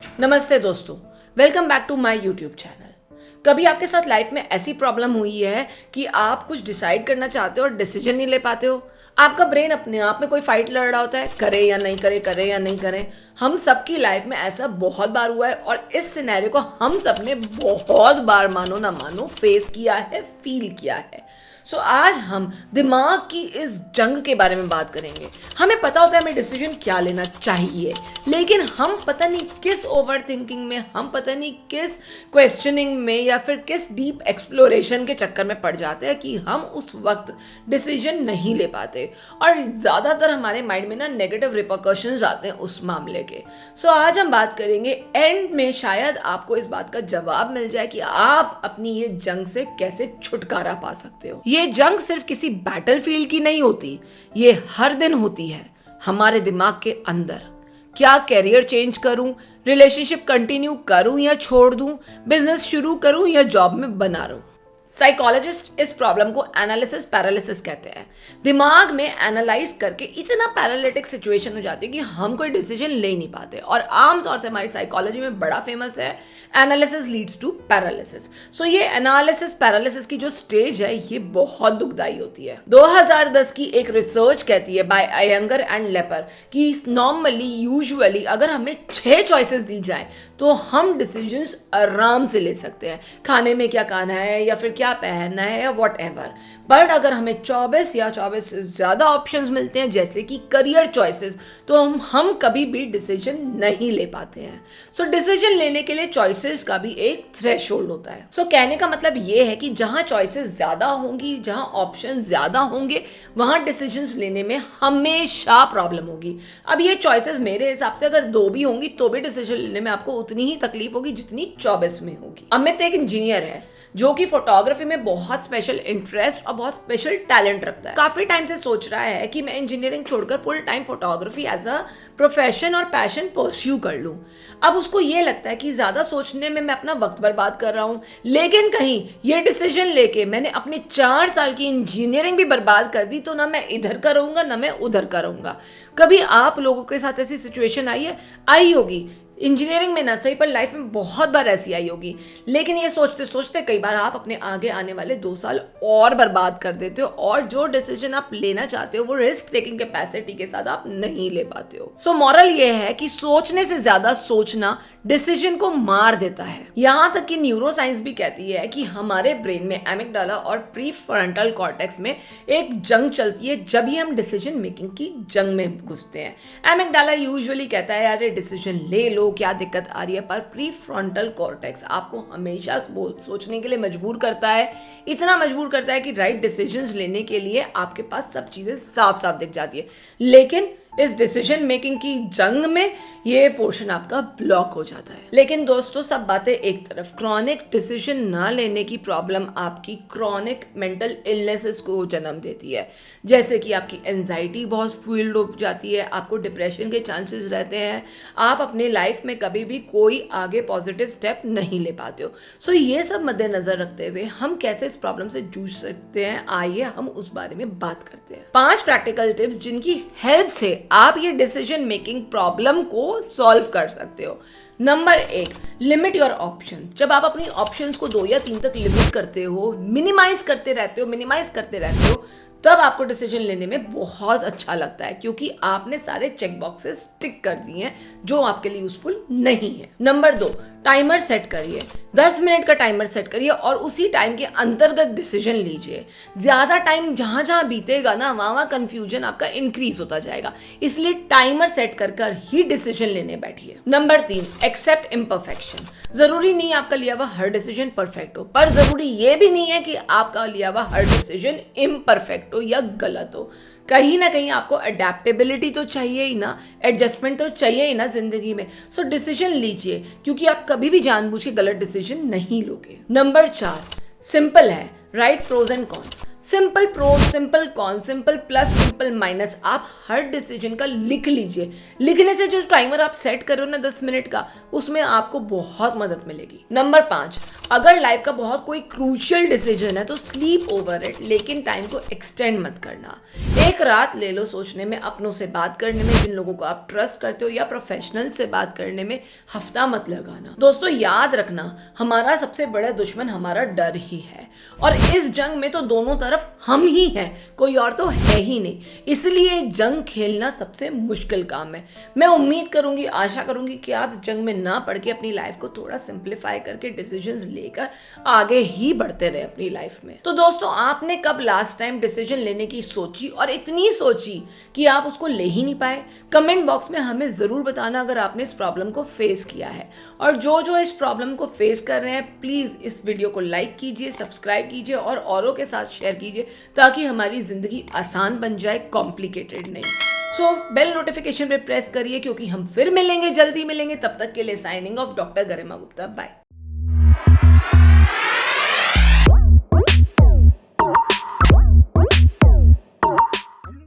नमस्ते दोस्तों, welcome back to my YouTube channel. कभी आपके साथ लाइफ में ऐसी प्रॉब्लम हुई है कि आप कुछ डिसाइड करना चाहते हो और डिसीजन नहीं ले पाते हो। आपका ब्रेन अपने आप में कोई फाइट लड़ रहा होता है, करे या नहीं करे, करे या नहीं करे। हम सबकी लाइफ में ऐसा बहुत बार हुआ है और इस सिनेरियो को हम सबने बहुत बार, मानो ना मानो, फेस किया है, फील किया है। सो आज हम दिमाग की इस जंग के बारे में बात करेंगे। हमें पता होता है हमें डिसीजन क्या लेना चाहिए, लेकिन हम पता नहीं किस ओवर थिंकिंग में, हम पता नहीं किस क्वेश्चनिंग में या फिर किस डीप एक्सप्लोरेशन के चक्कर में पड़ जाते हैं कि हम उस वक्त डिसीजन नहीं ले पाते और ज़्यादातर हमारे माइंड में ना नेगेटिव रिपरकशंस आते हैं उस मामले के। सो आज हम बात करेंगे, एंड में शायद आपको इस बात का जवाब मिल जाए कि आप अपनी ये जंग से कैसे छुटकारा पा सकते हो। ये जंग सिर्फ किसी बैटलफील्ड की नहीं होती, ये हर दिन होती है हमारे दिमाग के अंदर। क्या कैरियर चेंज करूं, रिलेशनशिप कंटिन्यू करूं या छोड़ दूं, बिजनेस शुरू करूं या जॉब में बना रहूं। साइकोलॉजिस्ट इस प्रॉब्लम को एनालिसिस पैरालिसिस कहते हैं। दिमाग में एनालाइज करके इतना पैरालिटिक सिचुएशन हो जाती है कि हम कोई डिसीजन ले नहीं पाते और आमतौर से हमारी साइकोलॉजी में बड़ा फेमस है एनालिसिस लीड्स टू पैरालिसिस। सो ये एनालिसिस पैरालिसिस की जो स्टेज है ये बहुत दुखदाई होती है। 2010 की एक रिसर्च कहती है बाय अयंगर एंड लेपर कि नॉर्मली यूजुअली अगर हमें 6 चॉइसेस दी जाए तो हम डिसीजंस आराम से ले सकते हैं, खाने में क्या खाना है या फिर क्या पहनना है या वॉट एवर। बट अगर हमें 24 या 24 से ज्यादा ऑप्शंस मिलते हैं जैसे कि करियर चॉइसेस, तो हम कभी भी डिसीजन नहीं ले पाते हैं। सो डिसीजन लेने के लिए चॉइसेस का भी एक थ्रेशोल्ड होता है। सो कहने का मतलब ये है कि जहां चॉइसेस ज्यादा होंगी, जहां ऑप्शन ज्यादा होंगे, वहां डिसीजंस लेने में हमेशा प्रॉब्लम होगी। अब ये चॉइसेस मेरे हिसाब से अगर 2 भी होंगी तो भी डिसीजन लेने में आपको उतनी ही तकलीफ होगी जितनी 24 में होगी। अमित एक इंजीनियर है जो कि फोटोग्राफी में बहुत स्पेशल इंटरेस्ट और बहुत स्पेशल टैलेंट रखता है। काफी टाइम से सोच रहा है कि मैं इंजीनियरिंग छोड़कर full time photography as a profession और पैशन परस्यू कर लूं। अब उसको ये लगता है कि ज्यादा सोचने में मैं अपना वक्त बर्बाद कर रहा हूं, लेकिन कहीं ये डिसीजन लेके मैंने अपनी 4 साल की इंजीनियरिंग भी बर्बाद कर दी तो ना मैं इधर का रहूंगा ना मैं उधर का रहूंगा। कभी आप लोगों के साथ ऐसी सिचुएशन आई होगी, इंजीनियरिंग में ना सही पर लाइफ में बहुत बार ऐसी आई होगी, लेकिन ये सोचते सोचते कई बार आप अपने आगे आने वाले 2 साल और बर्बाद कर देते हो और जो डिसीजन आप लेना चाहते हो वो रिस्क टेकिंग कैपेसिटी के साथ आप नहीं ले पाते हो। सो मॉरल ये है कि सोचने से ज्यादा सोचना डिसीजन को मार देता है। यहां तक कि न्यूरोसाइंस भी कहती है कि हमारे ब्रेन में एमिगडाला और प्रीफ्रंटल कॉर्टेक्स में एक जंग चलती है जब ही हम डिसीजन मेकिंग की जंग में घुसते हैं। एमिगडाला यूजुअली कहता है यार ये डिसीजन ले लो, क्या दिक्कत आ रही है, पर प्रीफ्रंटल कॉर्टेक्स आपको हमेशा सोचने के लिए मजबूर करता है, इतना मजबूर करता है कि राइट डिसीजंस लेने के लिए आपके पास सब चीजें साफ साफ दिख जाती है, लेकिन इस डिसीजन मेकिंग की जंग में ये पोर्शन आपका ब्लॉक हो जाता है। लेकिन दोस्तों सब बातें एक तरफ, क्रॉनिक डिसीजन ना लेने की प्रॉब्लम आपकी क्रॉनिक मेंटल इलनेसेस को जन्म देती है, जैसे कि आपकी एंजाइटी बहुत फील्ड हो जाती है, आपको डिप्रेशन के चांसेस रहते हैं, आप अपने लाइफ में कभी भी कोई आगे पॉजिटिव स्टेप नहीं ले पाते हो। सो ये सब मद्देनजर रखते हुए हम कैसे इस प्रॉब्लम से जूझ सकते हैं, आइए हम उस बारे में बात करते हैं। 5 प्रैक्टिकल टिप्स जिनकी हेल्प से आप ये डिसीजन मेकिंग प्रॉब्लम को सॉल्व कर सकते हो। Number 1, limit your option. जब आप अपनी ऑप्शंस को 2 या 3 तक लिमिट करते हो, मिनिमाइज करते रहते हो, तब आपको डिसीजन लेने में बहुत अच्छा लगता है क्योंकि आपने सारे चेक बॉक्सेस टिक कर दिए हैं जो आपके लिए यूजफुल नहीं है। नंबर 2, टाइमर सेट करिए। 10 मिनट का टाइमर सेट करिए और उसी टाइम के अंतर्गत डिसीजन लीजिए। ज्यादा टाइम जहां जहां बीतेगा ना वहां कंफ्यूजन आपका इंक्रीज होता जाएगा, इसलिए टाइमर सेट कर ही डिसीजन लेने बैठिए। Number 3, accept imperfection. जरूरी नहीं आपका लिया हुआ हर डिसीजन परफेक्ट हो, पर जरूरी ये भी नहीं है कि आपका लिया हुआ हर डिसीजन इम्परफेक्ट हो या गलत हो। कहीं ना कहीं आपको अडेप्टेबिलिटी तो चाहिए ही ना, एडजस्टमेंट तो चाहिए ही ना जिंदगी में। सो डिसीजन लीजिए क्योंकि आप कभी भी जानबूझ के गलत डिसीजन नहीं लोगे। नंबर 4, सिंपल है, write pros and cons. Simple pro, simple con, simple plus, simple minus, आप हर डिसीजन का लिख लीजिए। लिखने से जो टाइमर आप सेट करो ना 10 मिनट का, उसमें आपको बहुत मदद मिलेगी। नंबर 5, अगर लाइफ का बहुत कोई क्रूशियल डिसीजन है तो स्लीप ओवर इट, लेकिन टाइम को एक्सटेंड मत करना। एक रात ले लो सोचने में, अपनों से बात करने में, जिन लोगों को आप ट्रस्ट करते हो, या प्रोफेशनल से बात करने में हफ्ता मत लगाना। दोस्तों याद रखना, हमारा सबसे बड़ा दुश्मन हमारा डर ही है, और इस जंग में तो दोनों तरफ हम ही हैं, कोई और तो है ही नहीं। इसलिए जंग खेलना सबसे मुश्किल काम है। मैं उम्मीद करूंगी, आशा करूंगी कि आप इस जंग में ना पड़ के अपनी लाइफ को थोड़ा सिंप्लीफाई करके डिसीजंस लेकर आगे ही बढ़ते रहे अपनी लाइफ में। तो दोस्तों, आपने कब लास्ट टाइम डिसीजन लेने की सोची, और इतनी सोची कि आप उसको ले ही नहीं पाए? कमेंट बॉक्स में हमें जरूर बताना अगर आपने इस प्रॉब्लम को फेस किया है। और जो जो इस प्रॉब्लम को फेस कर रहे हैं, प्लीज इस वीडियो को लाइक कीजिए, सब्सक्राइब कीजिए और औरों के साथ शेयर कीजिए, ताकि हमारी जिंदगी आसान बन जाए, कॉम्प्लिकेटेड नहीं। सो बेल नोटिफिकेशन पे प्रेस करिए, क्योंकि हम फिर मिलेंगे, जल्दी मिलेंगे। तब तक के लिए साइनिंग ऑफ, डॉक्टर गरिमा गुप्ता। बाय।